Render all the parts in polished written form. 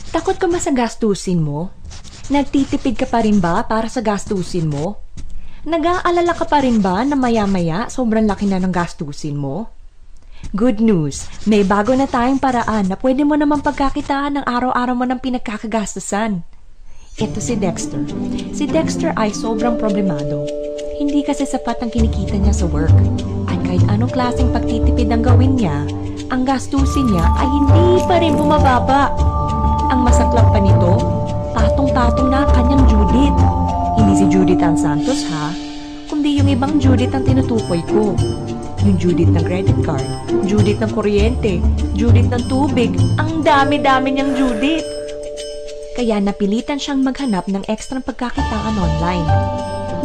Takot ka ba sa gastusin mo? Nagtitipid ka pa rin ba para sa gastusin mo? Nag-aalala ka pa rin ba na maya-maya sobrang laki na ng gastusin mo? Good news, may bago na tayong paraan na pwede mo naman pagkakitaan ng araw-araw mo ng pinagkakagastusan. Ito si Dexter. Si Dexter ay sobrang problemado. Hindi kasi sapat ang kinikita niya sa work. At kahit anong klaseng pagtitipid ang gawin niya, ang gastusin niya ay hindi pa rin bumababa. Ang masaklap pa nito, patong-patong na kanyang Judith. Hindi si Judith ang Santos ha, kundi yung ibang Judith ang tinutukoy ko. Yung Judith ng credit card, Judith ng kuryente, Judith ng tubig, ang dami-dami niyang Judith. Kaya napilitan siyang maghanap ng ekstrang pagkakitaan online.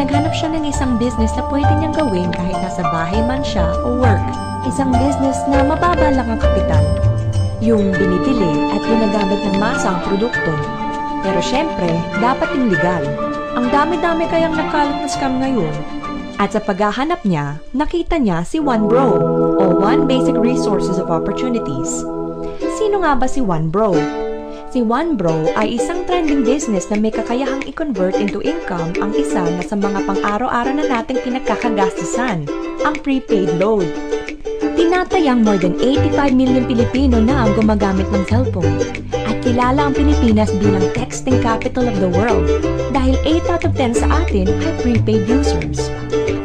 Naghanap siya ng isang business na pwede niyang gawin kahit nasa bahay man siya o work. Isang business na mababa lang ang kapital. Yung binibili at ginagamit ng masa ang produkto. Pero syempre, dapat yung legal. Ang dami-dami kayang nakalat na scam ngayon. At sa paghahanap niya, nakita niya si OneBro o One Basic Resources of Opportunities. Sino nga ba si OneBro? Si OneBro ay isang trending business na may kakayahang i-convert into income ang isa na sa mga pang-araw-araw na nating pinagkakagastusan, ang prepaid load. Tinatayang more than 85 million Pilipino na ang gumagamit ng cellphone. At kilala ang Pilipinas bilang texting capital of the world dahil 8 out of 10 sa atin ay prepaid users.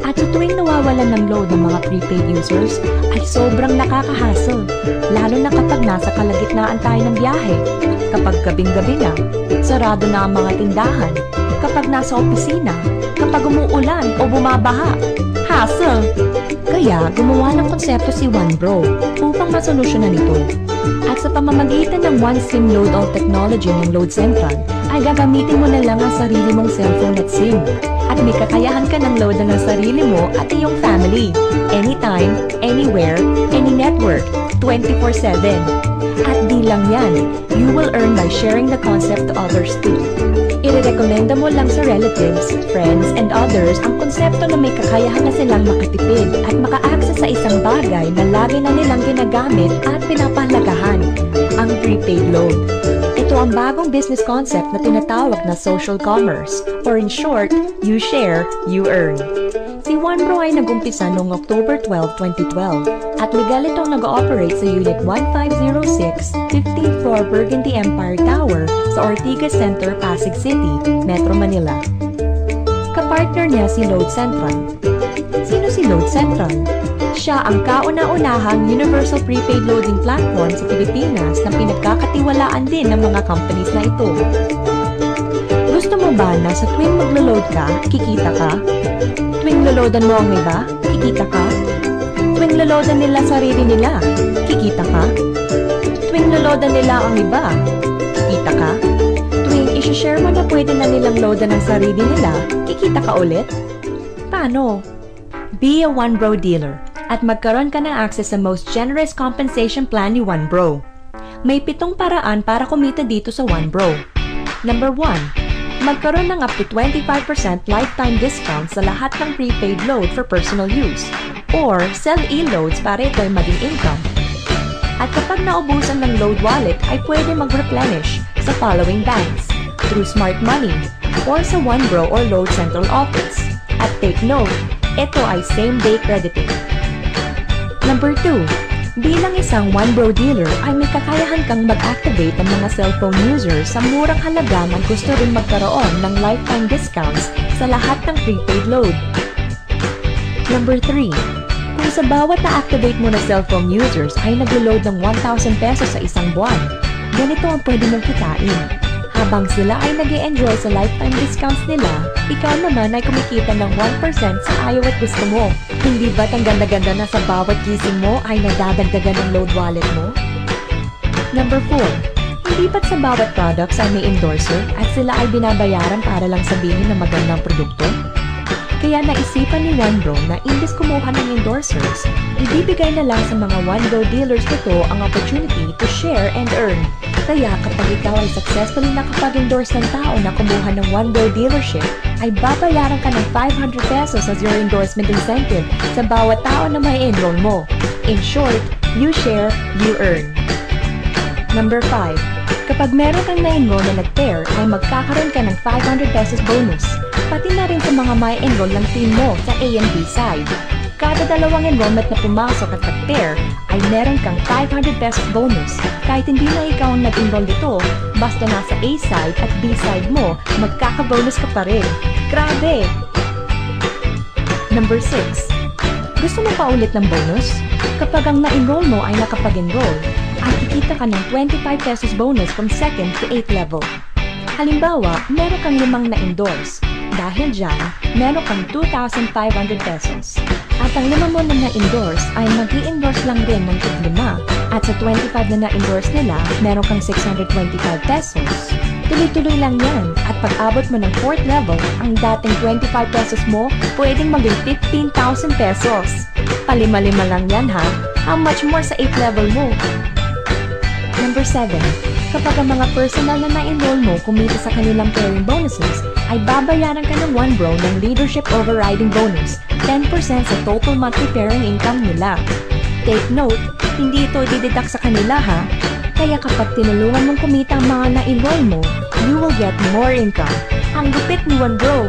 At sa tuwing nawawalan ng load ng mga prepaid users ay sobrang nakakahassle, lalo na kapag nasa kalagitnaan tayo ng biyahe, kapag gabing-gabi na, sarado na ang mga tindahan, kapag nasa opisina, kapag umuulan o bumabaha. Hassle! Kaya gumawa ng konsepto si OneBro upang masolusyonan ito. At sa pamamagitan ng One SIM Load All technology ng Load Central, ay gagamitin mo na lang ang sarili mong cellphone at SIM. At may kakayahan ka ng load ng sarili mo at iyong family. Anytime, anywhere, any network, 24/7. At di lang yan, you will earn by sharing the concept to others too. Irerekomenda mo lang sa relatives, friends, and others ang konsepto na may kakayahan na silang makatipid at maka-access sa isang bagay na lagi na nilang ginagamit at pinapahalagahan, ang prepaid load. Ito ang bagong business concept na tinatawag na social commerce, or in short, you share, you earn. Si OneBro ay nag-umpisa noong October 12, 2012 at legal itong nag-ooperate sa Unit 1506, 15th floor Burgundy Empire Tower sa Ortigas Center, Pasig City, Metro Manila. Kapartner niya si Load Central. Sino si Load Central? Siya ang kauna-unahang universal prepaid loading platform sa Pilipinas na pinagkakatiwalaan din ng mga companies na ito. Gusto mo ba na sa tuwing maglo-load ka, kikita ka? Tuwing loloadan mo ang iba, kikita ka? Tuwing loloadan nila sarili nila, kikita ka? Tuwing loloadan nila ang iba, kikita ka? Tuwing isi-share mo na pwede na nilang loadan ng sarili nila, kikita ka ulit? Paano? Be a OneBro dealer at magkaroon ka ng access sa most generous compensation plan ni OneBro. May 7 paraan para kumita dito sa OneBro. Number 1. Magkaroon ng up to 25% lifetime discount sa lahat ng prepaid load for personal use or sell e-loads para ito ay maging income. At kapag naubusan ng load wallet ay pwede mag-replenish sa following banks through Smart Money or sa OneBro or Load Central Office. At take note, ito ay same-day crediting. Number 2. Bilang isang OneBro dealer ay may kakayahan kang mag-activate ng mga cellphone users sa murang halaga na gusto rin magkaroon ng lifetime discounts sa lahat ng prepaid load. Number 3. Kung sa bawat na-activate mo na cellphone users ay nag-load ng 1,000 pesos sa isang buwan, ganito ang pwede mong kitain. Habang sila ay nag-e-enjoy sa lifetime discounts nila, ikaw naman ay kumikita ng 1% sa ayaw at gusto mo. Hindi ba't ang ganda-ganda na sa bawat gising mo ay nadadagdagan ng load wallet mo? Number 4. Hindi ba't sa bawat products ay may endorser at sila ay binabayaran para lang sabihin na magandang produkto? Kaya naisipan ni OneBro na imbes kumuha ng endorsers, ibibigay na lang sa mga OneBro dealers nito ang opportunity to share and earn. Kaya kapag ikaw ay successfully nakapag-endorse ng tao na kumuha ng OneBro dealership, ay babayaran ka ng 500 pesos as your endorsement incentive sa bawat tao na may enroll mo. In short, you share, you earn. Number 5. Kapag meron kang na-enroll na nag-pair, ay magkakaroon ka ng 500 pesos bonus, pati na rin sa mga may enroll ng team mo sa A and B side. Kada dalawang enrollment na pumasok at nag-pair, ay meron kang 500 pesos bonus. Kahit hindi na ikaw ang nag-enroll dito, basta nasa A side at B side mo, magkaka-bonus ka pa rin. Grabe! Number 6. Gusto mo pa ulit ng bonus? Kapag ang na-enroll mo ay nakapag-enroll, ay kikita ka ng 25 pesos bonus from 2nd to 8th level. Halimbawa, meron kang 5 na-endorse. Dahil dyan, meron kang 2,500 pesos. At ang 5 mo na na-endorse ay mag-i-endorse lang rin ng 5. At sa 25 na na-endorse nila, meron kang 625 pesos. Tuloy-tuloy lang yan. At pag-abot mo ng 4th level, ang dating 25 pesos mo, pwedeng maging 15,000 pesos. Palima-lima lang yan ha. How much more sa 8th level mo? Number 7. Kapag ang mga personal na na-enroll mo kumita sa kanilang pairing bonuses, ay babayaran ka ng 1 bro ng leadership overriding bonus, 10% sa total monthly pairing income nila. Take note, hindi ito i-deduct sa kanila ha. Kaya kapag tinulungan mong kumita ang mga na-enroll mo, you will get more income. Ang gupit ni 1 bro!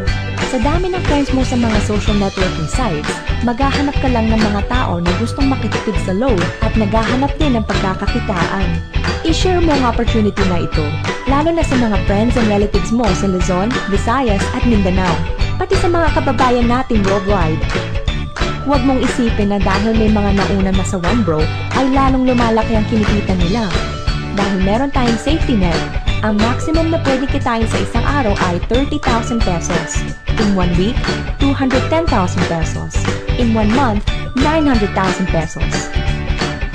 Sa dami ng friends mo sa mga social networking sites, maghahanap ka lang ng mga tao na gustong makitipid sa load at naghahanap din ng pagkakakitaan. I-share mo ang opportunity na ito, lalo na sa mga friends and relatives mo sa Luzon, Visayas at Mindanao, pati sa mga kababayan natin worldwide. Huwag mong isipin na dahil may mga nauna na sa 1 bro, ay lalong lumalaki ang kinikita nila. Dahil meron tayong safety net, ang maximum na pwede kitain sa isang araw ay 30,000 pesos. In 1 week, 210,000 pesos. In 1 month, 900,000 pesos.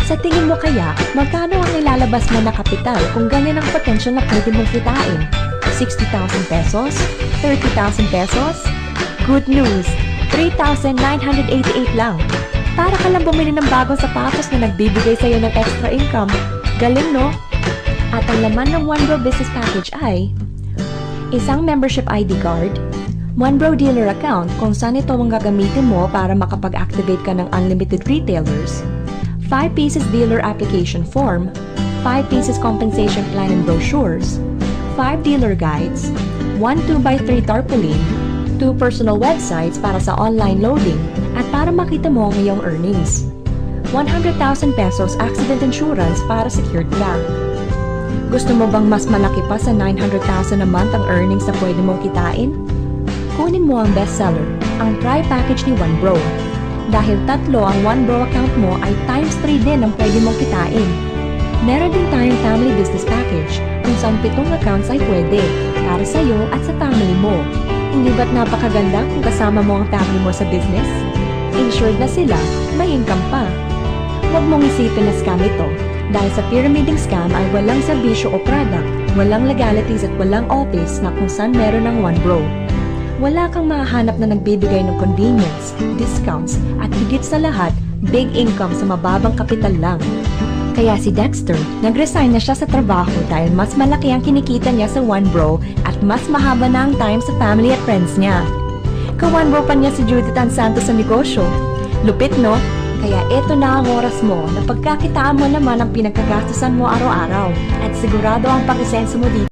Sa tingin mo kaya, magkano ang ilalabas mo na kapital kung ganyan ang potential na pwede mong kitain? 60,000 pesos? 30,000 pesos? Good news! 3,988 lang. Para ka lang bumili ng bagong sapatos na nagbibigay sa'yo ng extra income. Galing, no? At ang laman ng 1 bro business package ay isang membership ID card, 1 bro dealer account kung saan ito ang gagamitin mo para makapag-activate ka ng unlimited retailers, 5 pieces dealer application form, 5 pieces compensation plan and brochures, 5 dealer guides, 1 2x3 tarpaulin, 2 personal websites para sa online loading at para makita mo ang iyong earnings, 100,000 pesos accident insurance para secured ka. Gusto mo bang mas malaki pa sa 900,000 a month ang earnings na pwede mong kitain? Kunin mo ang bestseller, ang Try Package ni 1 bro. Dahil 3 ang 1 bro account mo ay times 3 din ang pwede mong kitain. Meron din tayong family business package kung saan 7 accounts ay pwede para sa iyo at sa family mo. Hindi ba't napakaganda kung kasama mo ang family mo sa business? Insured na sila, may income pa. Huwag mong isipin na scam ito. Dahil sa pyramiding scam ay walang serbisyo o product, walang legalities at walang office na kung saan meron ng 1 bro. Wala kang mahahanap na nagbibigay ng convenience, discounts, at higit sa lahat, big income sa mababang kapital lang. Kaya si Dexter, nag-resign na siya sa trabaho dahil mas malaki ang kinikita niya sa 1 bro at mas mahaba na ang time sa family at friends niya. Ka-1 bro pa niya si Judith Ann Santos sa negosyo. Lupit, no? Kaya eto na ang oras mo na pagkakitaan mo naman ang pinagkagastusan mo araw-araw at sigurado ang pakisenso mo dito.